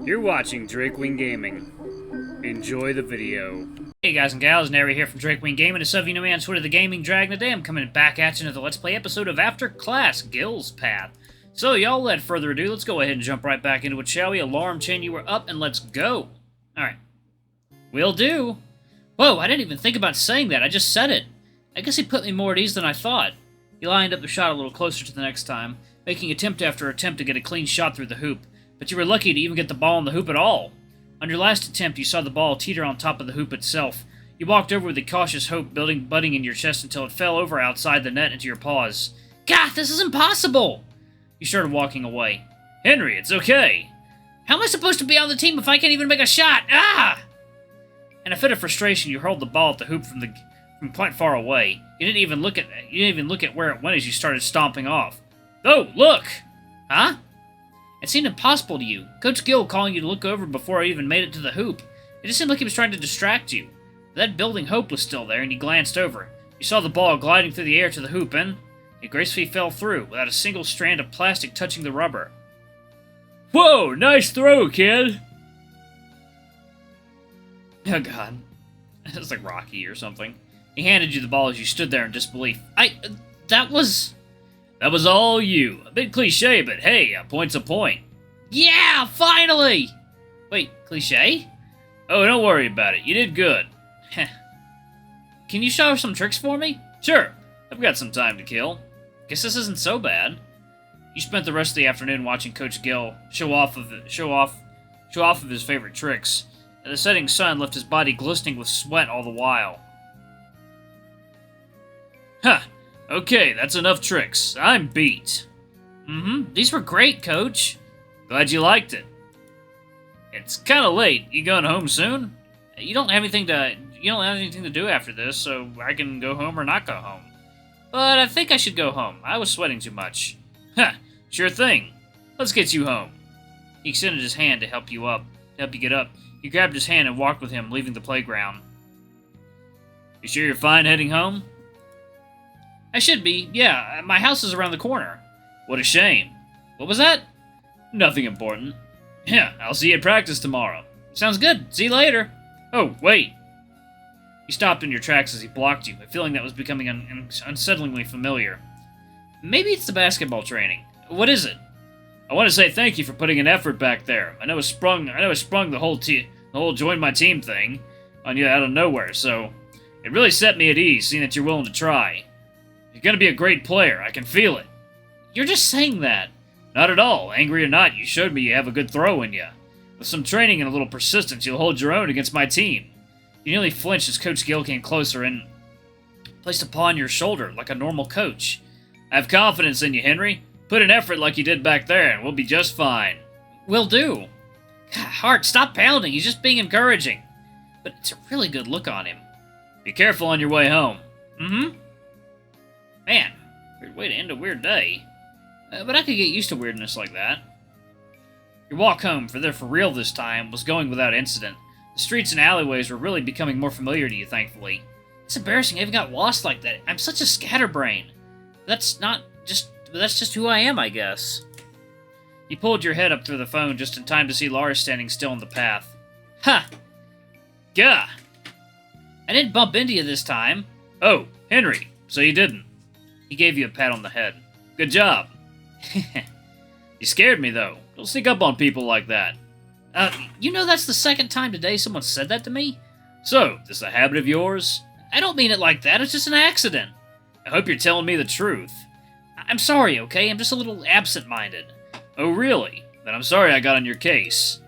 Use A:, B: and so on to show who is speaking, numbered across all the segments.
A: You're watching Drakewing Gaming. Enjoy the video.
B: Hey guys and gals, Nary here from Drakewing Gaming. As some of you know me on Twitter, the Gaming Dragon. Today I'm coming back at you with the Let's Play episode of After Class Gil's Path. So y'all, without further ado, let's go ahead and jump right back into it, shall we? Alarm chain, you were up, and let's go. Alright. Will do. Whoa, I didn't even think about saying that. I just said it. I guess he put me more at ease than I thought. He lined up the shot a little closer to the next time, making attempt after attempt to get a clean shot through the hoop. But you were lucky to even get the ball in the hoop at all. On your last attempt, you saw the ball teeter on top of the hoop itself. You walked over with a cautious hope budding in your chest until it fell over outside the net into your paws. God, this is impossible! You started walking away. Henry, it's okay. How am I supposed to be on the team if I can't even make a shot? Ah! In a fit of frustration, you hurled the ball at the hoop from quite far away. You didn't even look at where it went as you started stomping off. Oh, look! Huh? It seemed impossible to you. Coach Gill calling you to look over before I even made it to the hoop. It just seemed like he was trying to distract you. That building hope was still there, and you glanced over. You saw the ball gliding through the air to the hoop, and it gracefully fell through, without a single strand of plastic touching the rubber. Whoa, nice throw, kid! Oh god. It's like Rocky or something. He handed you the ball as you stood there in disbelief. That was all you. A bit cliche, but hey, a point's a point. Yeah, finally! Wait, cliche? Oh, don't worry about it. You did good. Can you show some tricks for me? Sure. I've got some time to kill. Guess this isn't so bad. You spent the rest of the afternoon watching Coach Gill show off of his favorite tricks. And the setting sun left his body glistening with sweat all the while. Huh. Okay, that's enough tricks. I'm beat. These were great, Coach. Glad you liked it. It's kind of late. You going home soon? You don't have anything to do after this, so I can go home or not go home. But I think I should go home. I was sweating too much. Huh. Sure thing. Let's get you home. He extended his hand to help you get up. You grabbed his hand and walked with him, leaving the playground. You sure you're fine heading home? I should be, yeah. My house is around the corner. What a shame. What was that? Nothing important. Yeah, I'll see you at practice tomorrow. Sounds good. See you later. Oh, wait. You stopped in your tracks as he blocked you, a feeling that was becoming unsettlingly familiar. Maybe it's the basketball training. What is it? I want to say thank you for putting an effort back there. I know it sprung the whole join my team thing on you out of nowhere, so it really set me at ease, seeing that you're willing to try. You're going to be a great player. I can feel it. You're just saying that. Not at all. Angry or not, you showed me you have a good throw in you. With some training and a little persistence, you'll hold your own against my team. You nearly flinched as Coach Gill came closer and placed a paw on your shoulder like a normal coach. I have confidence in you, Henry. Put an effort like you did back there, and we'll be just fine. Will do. God, Hart, stop pounding. He's just being encouraging. But it's a really good look on him. Be careful on your way home. Man, weird way to end a weird day. But I could get used to weirdness like that. Your walk home, for real this time, was going without incident. The streets and alleyways were really becoming more familiar to you, thankfully. It's embarrassing I even got lost like that. I'm such a scatterbrain. That's just who I am, I guess. You pulled your head up through the phone just in time to see Lars standing still in the path. Ha! Gah! I didn't bump into you this time. Oh, Henry, so you didn't. He gave you a pat on the head. Good job. You scared me, though. Don't sneak up on people like that. You know that's the second time today someone said that to me? So, this a habit of yours? I don't mean it like that. It's just an accident. I hope you're telling me the truth. I'm sorry, okay? I'm just a little absent-minded. Oh, really? Then I'm sorry I got on your case.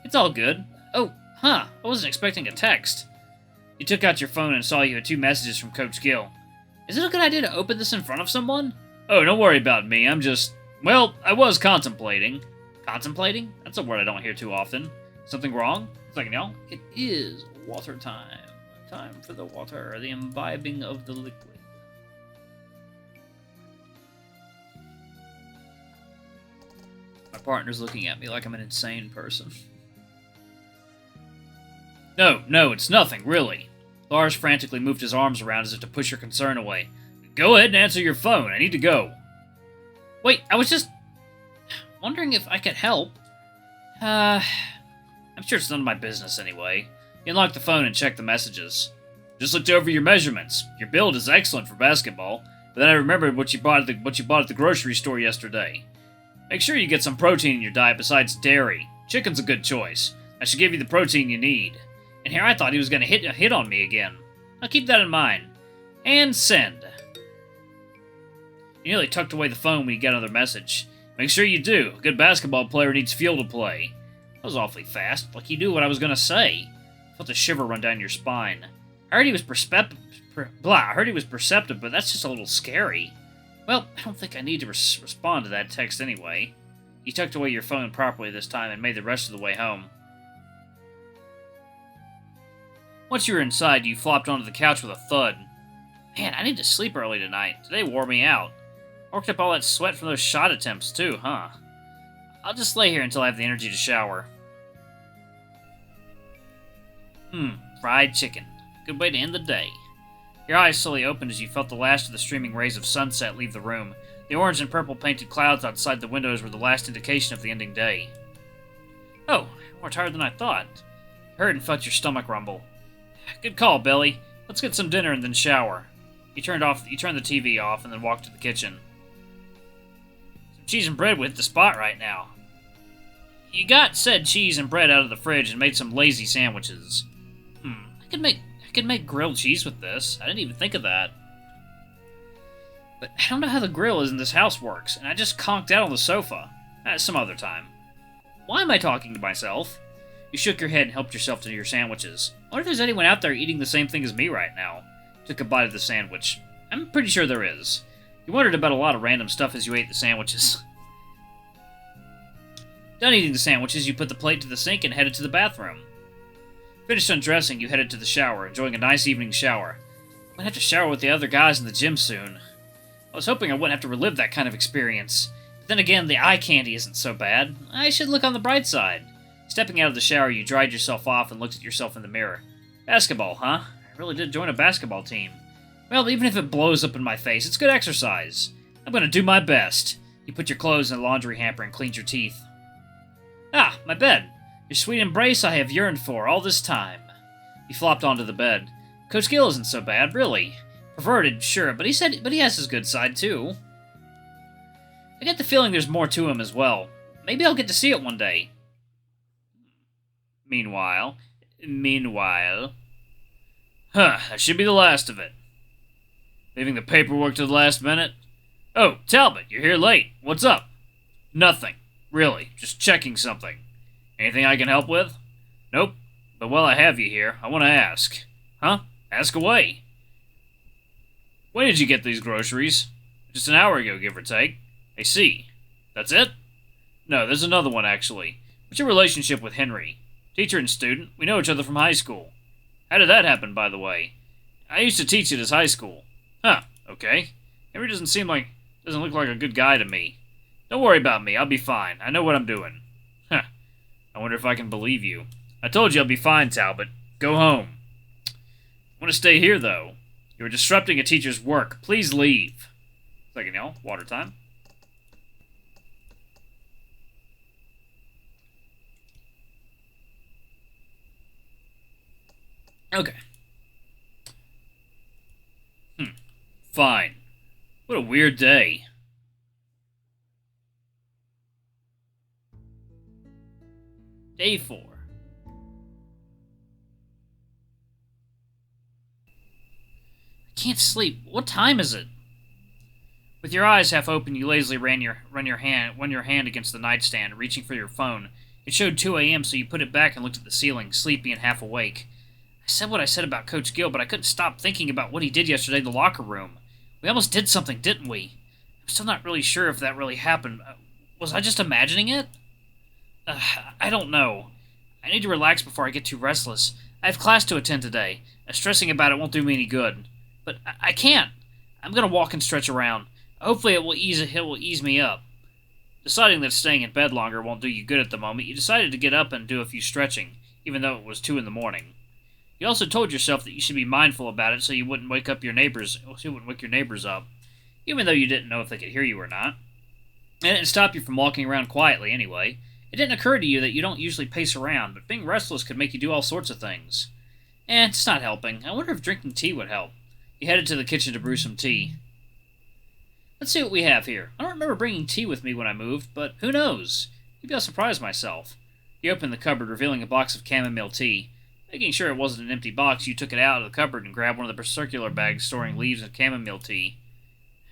B: It's all good. Oh, huh. I wasn't expecting a text. You took out your phone and saw you had 2 messages from Coach Gill. Is it a good idea to open this in front of someone? Oh, don't worry about me. Well, I was contemplating. Contemplating? That's a word I don't hear too often. Something wrong? No. It is water time. Time for the water, the imbibing of the liquid. My partner's looking at me like I'm an insane person. No, it's nothing, really. Lars frantically moved his arms around as if to push your concern away. Go ahead and answer your phone. I need to go. Wait, I was just wondering if I could help. Uh, I'm sure it's none of my business anyway. You unlock the phone and check the messages. Just looked over your measurements. Your build is excellent for basketball, but then I remembered what you bought at the grocery store yesterday. Make sure you get some protein in your diet besides dairy. Chicken's a good choice. I should give you the protein you need. And here I thought he was going to hit on me again. I'll keep that in mind. And send. You nearly tucked away the phone when you got another message. Make sure you do. A good basketball player needs fuel to play. That was awfully fast, like you knew what I was going to say. I felt a shiver run down your spine. I heard he was perceptive, but that's just a little scary. Well, I don't think I need to respond to that text anyway. You tucked away your phone properly this time and made the rest of the way home. Once you were inside, you flopped onto the couch with a thud. Man, I need to sleep early tonight. Today wore me out. Worked up all that sweat from those shot attempts, too, huh? I'll just lay here until I have the energy to shower. Fried chicken. Good way to end the day. Your eyes slowly opened as you felt the last of the streaming rays of sunset leave the room. The orange and purple painted clouds outside the windows were the last indication of the ending day. Oh, you're more tired than I thought. I heard and felt your stomach rumble. Good call, Billy. Let's get some dinner and then shower. You turned the TV off and then walked to the kitchen. Some cheese and bread would hit the spot right now. You got said cheese and bread out of the fridge and made some lazy sandwiches. I could make grilled cheese with this. I didn't even think of that. But I don't know how the grill in this house works, and I just conked out on the sofa. Some other time. Why am I talking to myself? You shook your head and helped yourself to your sandwiches. I wonder if there's anyone out there eating the same thing as me right now. Took a bite of the sandwich. I'm pretty sure there is. You wondered about a lot of random stuff as you ate the sandwiches. Done eating the sandwiches, you put the plate to the sink and headed to the bathroom. Finished undressing, you headed to the shower, enjoying a nice evening shower. I'm gonna have to shower with the other guys in the gym soon. I was hoping I wouldn't have to relive that kind of experience. But then again, the eye candy isn't so bad. I should look on the bright side. Stepping out of the shower, you dried yourself off and looked at yourself in the mirror. Basketball, huh? I really did join a basketball team. Well, even if it blows up in my face, it's good exercise. I'm gonna do my best. You put your clothes in a laundry hamper and cleaned your teeth. Ah, my bed. Your sweet embrace I have yearned for all this time. You flopped onto the bed. Coach Gill isn't so bad, really. Perverted, sure, but he has his good side, too. I get the feeling there's more to him as well. Maybe I'll get to see it one day. Meanwhile... that should be the last of it. Leaving the paperwork to the last minute? Oh, Talbot, you're here late. What's up? Nothing. Really, just checking something. Anything I can help with? Nope. But while I have you here, I want to ask. Huh? Ask away. When did you get these groceries? Just an hour ago, give or take. I see. That's it? No, there's another one, actually. What's your relationship with Henry? Teacher and student. We know each other from high school. How did that happen, by the way? I used to teach at his high school. Huh, okay. Henry doesn't look like a good guy to me. Don't worry about me, I'll be fine. I know what I'm doing. Huh. I wonder if I can believe you. I told you I'll be fine, Talbot. Go home. I want to stay here, though. You're disrupting a teacher's work. Please leave. Second, y'all. Water time. Okay. Fine. What a weird day. Day 4. I can't sleep. What time is it? With your eyes half open, you lazily run your hand against the nightstand, reaching for your phone. It showed 2 a.m., so you put it back and looked at the ceiling, sleepy and half awake. I said what I said about Coach Gill, but I couldn't stop thinking about what he did yesterday in the locker room. We almost did something, didn't we? I'm still not really sure if that really happened. Was I just imagining it? I don't know. I need to relax before I get too restless. I have class to attend today. Stressing about it won't do me any good. But I can't. I'm gonna walk and stretch around. Hopefully it will ease me up. Deciding that staying in bed longer won't do you good at the moment, you decided to get up and do a few stretching, even though it was 2 in the morning. You also told yourself that you should be mindful about it so you wouldn't wake your neighbors up, even though you didn't know if they could hear you or not. And it didn't stop you from walking around quietly anyway. It didn't occur to you that you don't usually pace around, but being restless could make you do all sorts of things. It's not helping. I wonder if drinking tea would help. You headed to the kitchen to brew some tea. Let's see what we have here. I don't remember bringing tea with me when I moved, but who knows? Maybe I'll surprise myself. You opened the cupboard, revealing a box of chamomile tea. Making sure it wasn't an empty box, you took it out of the cupboard and grabbed one of the circular bags storing leaves and chamomile tea.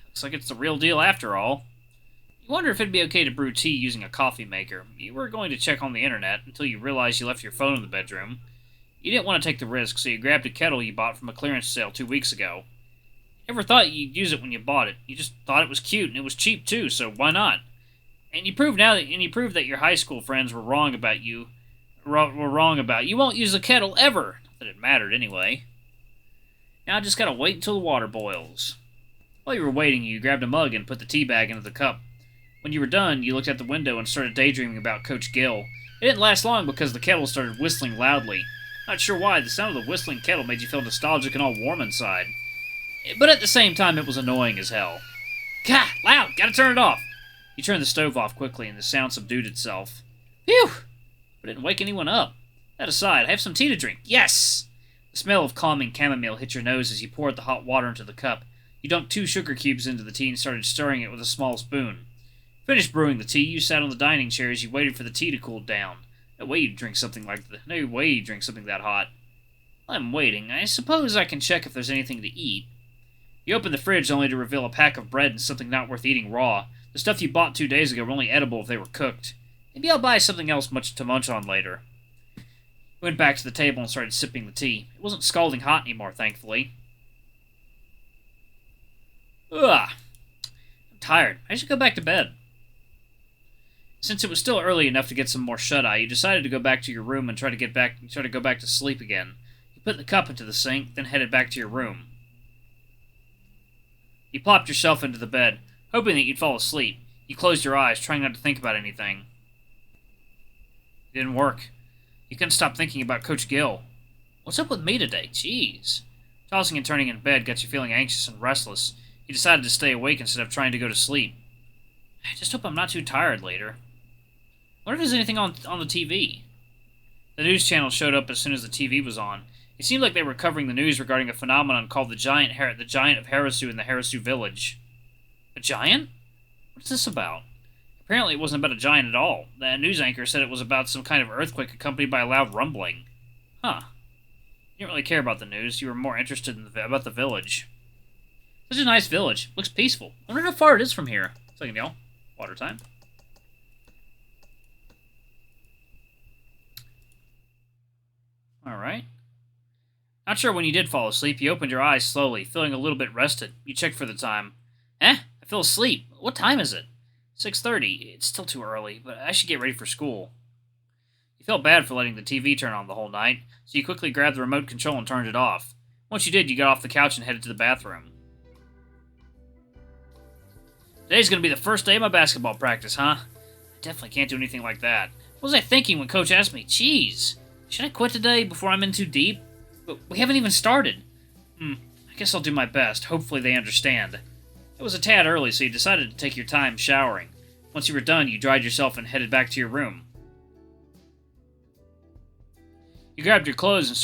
B: Looks like it's the real deal after all. You wonder if it'd be okay to brew tea using a coffee maker. You were going to check on the internet until you realized you left your phone in the bedroom. You didn't want to take the risk, so you grabbed a kettle you bought from a clearance sale 2 weeks ago. Never thought you'd use it when you bought it. You just thought it was cute, and it was cheap too, so why not? And you proved that your high school friends were wrong about you. You won't use a kettle ever. Not that it mattered anyway. Now I just gotta wait until the water boils. While you were waiting, you grabbed a mug and put the tea bag into the cup. When you were done, you looked out the window and started daydreaming about Coach Gill. It didn't last long because the kettle started whistling loudly. Not sure why, the sound of the whistling kettle made you feel nostalgic and all warm inside. But at the same time, it was annoying as hell. Gah! Loud! Gotta turn it off! You turned the stove off quickly and the sound subdued itself. Phew! But it didn't wake anyone up. That aside, I have some tea to drink. Yes! The smell of calming chamomile hit your nose as you poured the hot water into the cup. You dunked 2 sugar cubes into the tea and started stirring it with a small spoon. Finished brewing the tea, you sat on the dining chair as you waited for the tea to cool down. No way you'd drink something that hot. While I'm waiting, I suppose I can check if there's anything to eat. You opened the fridge only to reveal a pack of bread and something not worth eating raw. The stuff you bought 2 days ago were only edible if they were cooked. Maybe I'll buy something else much to munch on later. You went back to the table and started sipping the tea. It wasn't scalding hot anymore, thankfully. Ugh. I'm tired. I should go back to bed. Since it was still early enough to get some more shut-eye, you decided to go back to your room and try to go back to sleep again. You put the cup into the sink, then headed back to your room. You plopped yourself into the bed, hoping that you'd fall asleep. You closed your eyes, trying not to think about anything. It didn't work. You couldn't stop thinking about Coach Gill. What's up with me today? Jeez. Tossing and turning in bed got you feeling anxious and restless. You decided to stay awake instead of trying to go to sleep. I just hope I'm not too tired later. I wonder if there's anything on the TV. The news channel showed up as soon as the TV was on. It seemed like they were covering the news regarding a phenomenon called the giant of Harasu in the Harasu village. A giant? What's this about? Apparently it wasn't about a giant at all. The news anchor said it was about some kind of earthquake accompanied by a loud rumbling. Huh. You didn't really care about the news. You were more interested about the village. Such a nice village. Looks peaceful. I wonder how far it is from here. Second, y'all. Water time. Alright. Not sure when you did fall asleep. You opened your eyes slowly, feeling a little bit rested. You checked for the time. I fell asleep. What time is it? 6:30. It's still too early, but I should get ready for school. You felt bad for letting the TV turn on the whole night, so you quickly grabbed the remote control and turned it off. Once you did, you got off the couch and headed to the bathroom. Today's gonna be the first day of my basketball practice, huh? I definitely can't do anything like that. What was I thinking when Coach asked me? Jeez. Should I quit today before I'm in too deep? But we haven't even started. I guess I'll do my best. Hopefully they understand. It was a tad early, so you decided to take your time showering. Once you were done, you dried yourself and headed back to your room. You grabbed your clothes and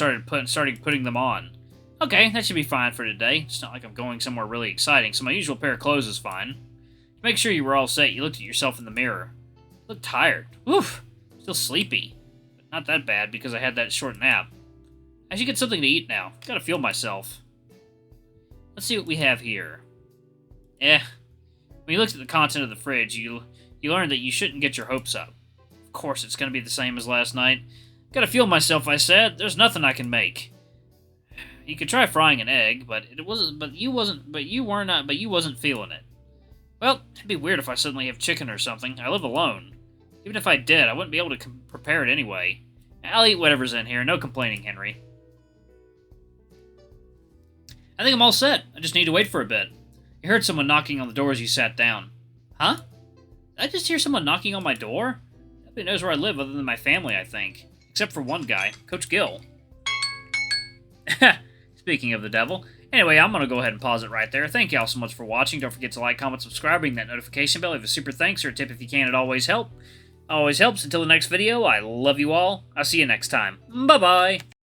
B: started putting them on. Okay, that should be fine for today. It's not like I'm going somewhere really exciting, so my usual pair of clothes is fine. To make sure you were all set, you looked at yourself in the mirror. You looked tired. Oof! Still sleepy. But not that bad because I had that short nap. I should get something to eat now. Gotta feel myself. Let's see what we have here. When you looked at the content of the fridge, you learned that you shouldn't get your hopes up. Of course, it's gonna be the same as last night. Gotta feel myself, I said. There's nothing I can make. You could try frying an egg, but you wasn't feeling it. Well, it'd be weird if I suddenly have chicken or something. I live alone. Even if I did, I wouldn't be able to prepare it anyway. I'll eat whatever's in here. No complaining, Henry. I think I'm all set. I just need to wait for a bit. You heard someone knocking on the door as you sat down. Huh? Did I just hear someone knocking on my door? Nobody knows where I live other than my family, I think. Except for one guy, Coach Gill. Speaking of the devil. Anyway, I'm going to go ahead and pause it right there. Thank y'all so much for watching. Don't forget to like, comment, subscribe, ring that notification bell. Leave a super thanks or a tip if you can. It always helps. Always helps. Until the next video, I love you all. I'll see you next time. Bye-bye!